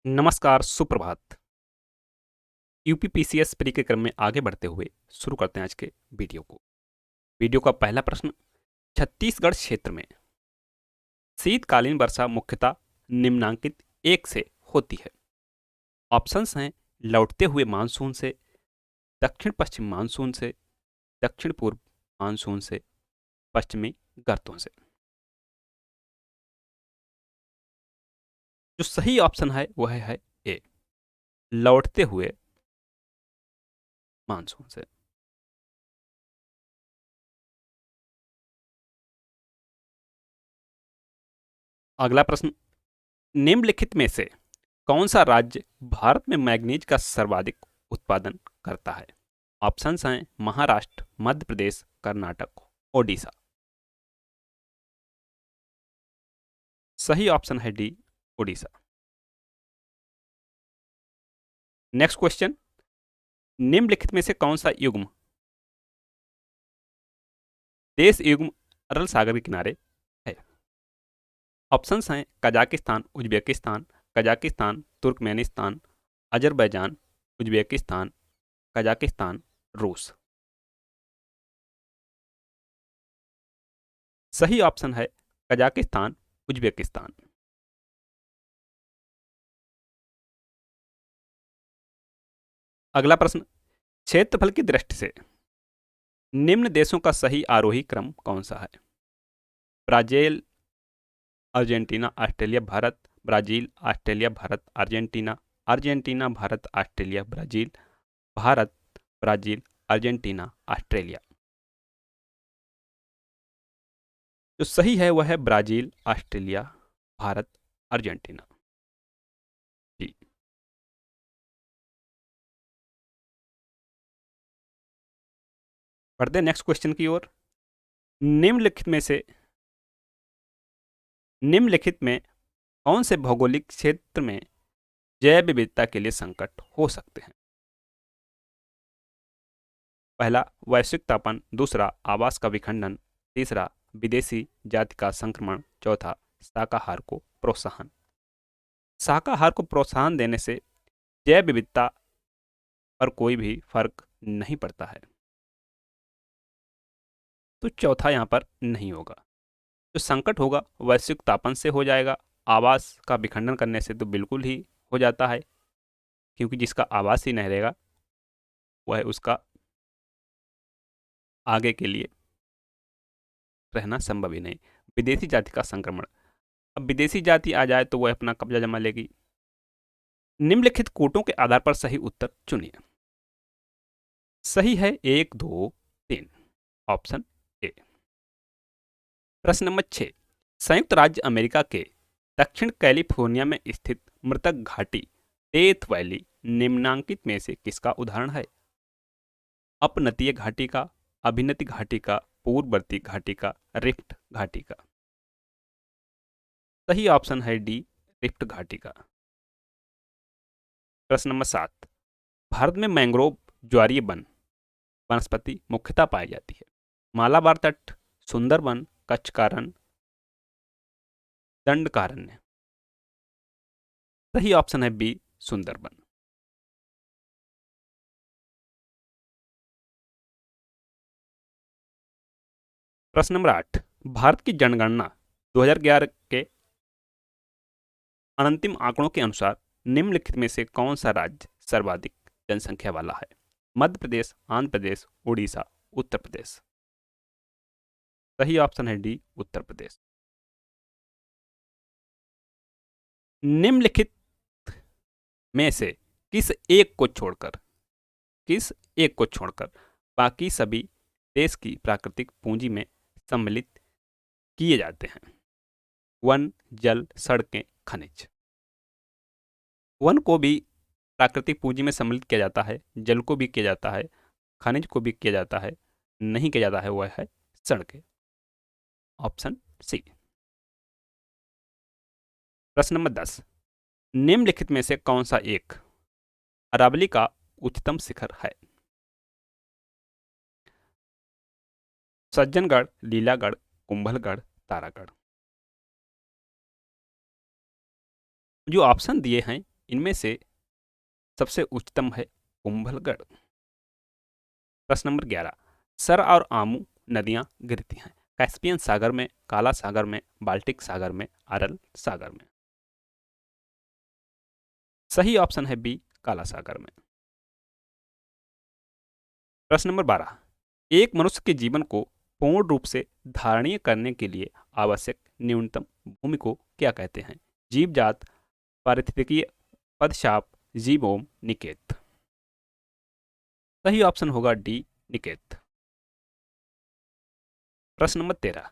नमस्कार, सुप्रभात। UPPCS pre के क्रम में आगे बढ़ते हुए शुरू करते हैं आज के वीडियो को। वीडियो का पहला प्रश्न, छत्तीसगढ़ क्षेत्र में शीतकालीन वर्षा मुख्यतः निम्नांकित एक से होती है। ऑप्शंस हैं लौटते हुए मानसून से, दक्षिण पश्चिम मानसून से, दक्षिण पूर्व मानसून से, पश्चिमी गर्तों से। जो सही ऑप्शन है वह है ए, लौटते हुए मानसून से। अगला प्रश्न, निम्नलिखित में से कौन सा राज्य भारत में मैग्नीज का सर्वाधिक उत्पादन करता है? ऑप्शंस हैं महाराष्ट्र, मध्य प्रदेश, कर्नाटक, ओडिशा। सही ऑप्शन है डी, ओडिशा। नेक्स्ट क्वेश्चन, निम्नलिखित में से कौन सा युग्म देश युग्म अरल सागर के किनारे है? ऑप्शंस हैं Kazakhstan, Uzbekistan, Kazakhstan, Turkmenistan, Azerbaijan, Uzbekistan, Kazakhstan, रूस। सही ऑप्शन है कजाकिस्तान, उज्बेकिस्तान। अगला प्रश्न, क्षेत्रफल की दृष्टि से निम्न देशों का सही आरोही क्रम कौन सा है? Brazil, Argentina, Australia, Bharat, Brazil, Australia, Bharat, Argentina, Argentina, Bharat, Australia, Brazil, Bharat, Brazil, Argentina, Australia. जो सही है वह है ब्राजील, ऑस्ट्रेलिया, भारत, अर्जेंटीना। जी। बढ़ते हैं नेक्स्ट क्वेश्चन की ओर। निम्नलिखित में से निम्नलिखित में कौन से भौगोलिक क्षेत्र में जैव विविधता के लिए संकट हो सकते हैं? पहला वैश्विक तापन, दूसरा आवास का विखंडन, तीसरा विदेशी जाति का संक्रमण, चौथा शाकाहार को प्रोत्साहन। शाकाहार को प्रोत्साहन देने से जैव विविधता पर कोई भी फर्क नहीं पड़ता है, तो चौथा यहाँ पर नहीं होगा। जो संकट होगा वैश्विक तापन से हो जाएगा, आवास का विखंडन करने से तो बिल्कुल ही हो जाता है, क्योंकि जिसका आवास ही नहीं रहेगा वह उसका आगे के लिए रहना संभव ही नहीं। विदेशी जाति का संक्रमण, अब विदेशी जाति आ जाए तो वह अपना कब्जा जमा लेगी। निम्नलिखित कूटों के आधार पर सही उत्तर चुनिए। सही है 1, 2, 3, ऑप्शन ए। प्रश्न नंबर 6, संयुक्त राज्य अमेरिका के दक्षिण कैलिफोर्निया में स्थित मृतक घाटी डेथ वैली निम्नांकित में से किसका उदाहरण है? अपनतीय घाटी का, अभिनति घाटी का, पूर्ववर्ती घाटी का, रिफ्ट घाटी का। सही ऑप्शन है डी, रिफ्ट घाटी का। प्रश्न नंबर 7, भारत में मैंग्रोव ज्वारीय वन वनस्पति मुख्यतः पाई जाती है? मालाबार तट, सुंदरवन, कच्छ कारण, दंडकारण्य। सही ऑप्शन है बी, सुंदरवन। प्रश्न नंबर 8, भारत की जनगणना 2011 के अंतिम आंकड़ों के अनुसार निम्नलिखित में से कौन सा राज्य सर्वाधिक जनसंख्या वाला है? मध्य प्रदेश, आंध्र प्रदेश, उड़ीसा, उत्तर प्रदेश। सही ऑप्शन है डी, उत्तर प्रदेश। निम्नलिखित में से किस एक को छोड़कर किस एक को छोड़कर बाकी सभी देश की प्राकृतिक पूंजी में सम्मिलित किए जाते हैं? वन, जल, सड़कें, खनिज। वन को भी प्राकृतिक पूंजी में सम्मिलित किया जाता है, जल को भी किया जाता है, खनिज को भी किया जाता है, नहीं किया जाता है वह है सड़कें। Option c. प्रश्न नंबर 10, निम्नलिखित में से कौन सा एक अरावली का उच्चतम शिखर है? सज्जनगढ़, लीलागढ़, कुंभलगढ़, तारागढ़। जो ऑप्शन दिए हैं इनमें से सबसे उच्चतम है कुंभलगढ़। प्रश्न नंबर 11, सर और आमू नदियां गिरती हैं कैस्पियन सागर में, काला सागर में, बाल्टिक सागर में, अरल सागर में। सही ऑप्शन है बी, काला सागर में। प्रश्न नंबर 12, एक मनुष्य के जीवन को पूर्ण रूप से धारणीय करने के लिए आवश्यक न्यूनतम भूमि को क्या कहते हैं? जीव जात, पारिस्थितिकीय, पदशाप, जीवोम, निकेत। सही ऑप्शन होगा डी, निकेत। प्रश्न नंबर 13,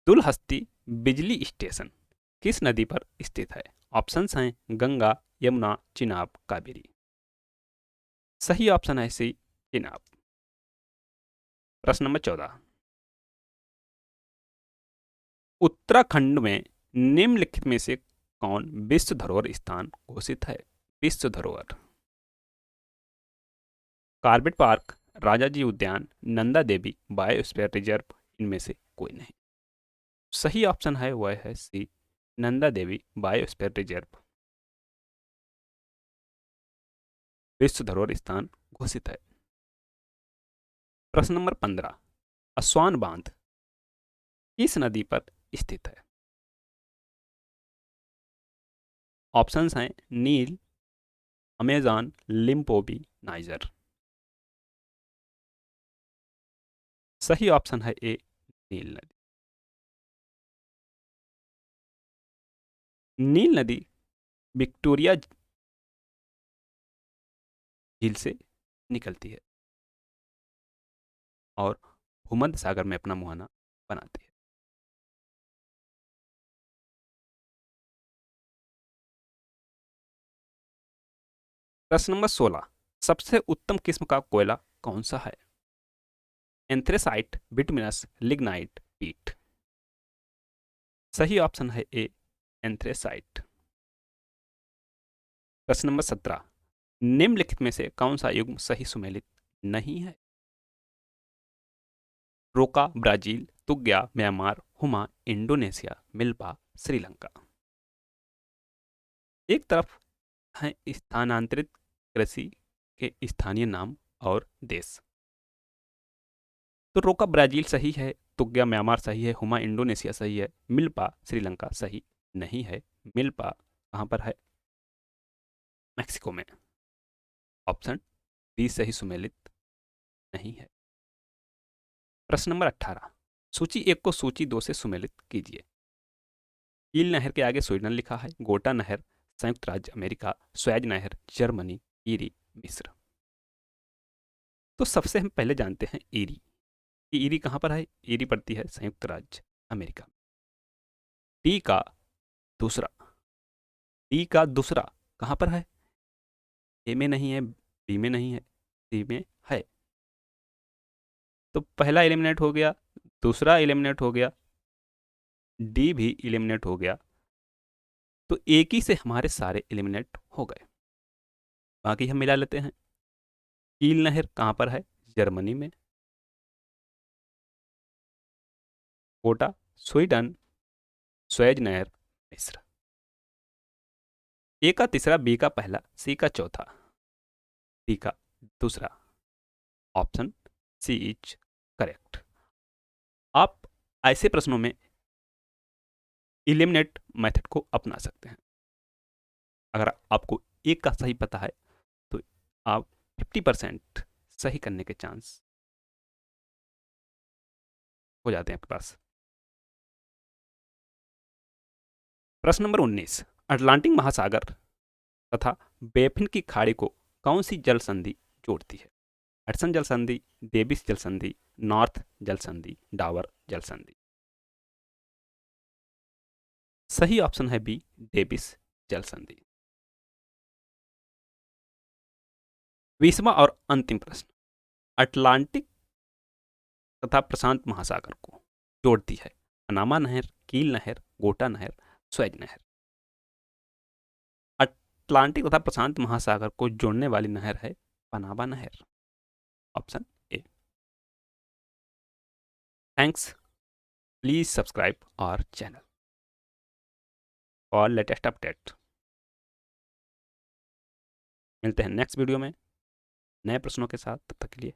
दुलहस्ती बिजली स्टेशन किस नदी पर स्थित है? ऑप्शंस हैं गंगा, यमुना, चिनाब, कावेरी। सही ऑप्शन है सी, चिनाब। प्रश्न नंबर 14, उत्तराखंड में निम्नलिखित में से कौन विश्व धरोहर स्थान घोषित है? विश्व धरोहर, कार्बेट पार्क, राजाजी उद्यान, नंदा देवी बायोस्फीयर रिजर्व, इनमें से कोई नहीं। सही ऑप्शन है वह है सी, नंदा देवी बायोस्फीयर रिजर्व विश्व धरोहर स्थान घोषित है। प्रश्न नंबर 15, असवान बांध किस नदी पर स्थित है? ऑप्शंस हैं नील, अमेजन, लिम्पोबी, नाइजर। सही ऑप्शन है ए, नील नदी। नील नदी विक्टोरिया झील से निकलती है और भूमध्य सागर में अपना मुहाना बनाती है। प्रश्न नंबर 16, सबसे उत्तम किस्म का कोयला कौन सा है? एंथ्रेसाइट, बिटुमिनस, लिग्नाइट, पीट। सही ऑप्शन है ए, एंथ्रेसाइट। प्रश्न नंबर 17, निम्नलिखित में से कौन सा युग्म सही सुमेलित नहीं है? रोका ब्राजील, तुग्या म्यांमार, हुमा इंडोनेशिया, मिल्पा श्रीलंका। एक तरफ है स्थानांतरित कृषि के स्थानीय नाम और देश, तो रोका ब्राजील सही है, तुग्या म्यांमार सही है, हुमा इंडोनेशिया सही है, मिल्पा श्रीलंका सही नहीं है। मिल्पा कहाँ पर है? मैक्सिको में। ऑप्शन बी सही सुमेलित नहीं है। प्रश्न नंबर 18, सूची 1 को सूची 2 से सुमेलित कीजिए। कील नहर के आगे स्वीडन लिखा है, गोटा नहर संयुक्त राज्य अमेरिका, स्वेज नहर जर्मनी, ईरी मिस्र। तो सबसे हम पहले जानते हैं ईरी। ईरी कहाँ पर है? ईरी पड़ती है संयुक्त राज्य अमेरिका। डी का दूसरा, डी का दूसरा कहाँ पर है? ए में नहीं है, बी में नहीं है, सी में है। तो पहला एलिमिनेट हो गया, दूसरा एलिमिनेट हो गया, डी भी एलिमिनेट हो गया, तो एक ही से हमारे सारे एलिमिनेट हो गए। बाकी हम मिला लेते हैं। कील नहर कहाँ पर है? जर्मनी में। कोटा स्वीडन, स्वेज नहर मिस्र। ए का तीसरा, बी का पहला, सी का चौथा, डी का दूसरा। Option c is correct. आप ऐसे प्रश्नों में इलिमिनेट मेथड को अपना सकते हैं। अगर आपको एक का सही पता है तो आप 50% सही करने के चांस हो जाते हैं आपके पास। प्रश्न नंबर 19, अटलांटिक महासागर तथा बेफिन की खाड़ी को कौन सी जल संधि जोड़ती है? हडसन जल संधि, डेविस जल संधि, नॉर्थ जल संधि, डावर जल संधि। सही ऑप्शन है बी, डेविस जल संधि। 20वां और अंतिम प्रश्न, अटलांटिक तथा प्रशांत महासागर को जोड़ती है पनामा नहर, कील नहर, गोटा नहर, स्वेज नहर। अटलांटिक तथा प्रशांत महासागर को जोड़ने वाली नहर है पनामा नहर। Option a. Thanks, please subscribe our channel for latest update. मिलते हैं नेक्स्ट वीडियो में नए प्रश्नों के साथ, तब तक के लिए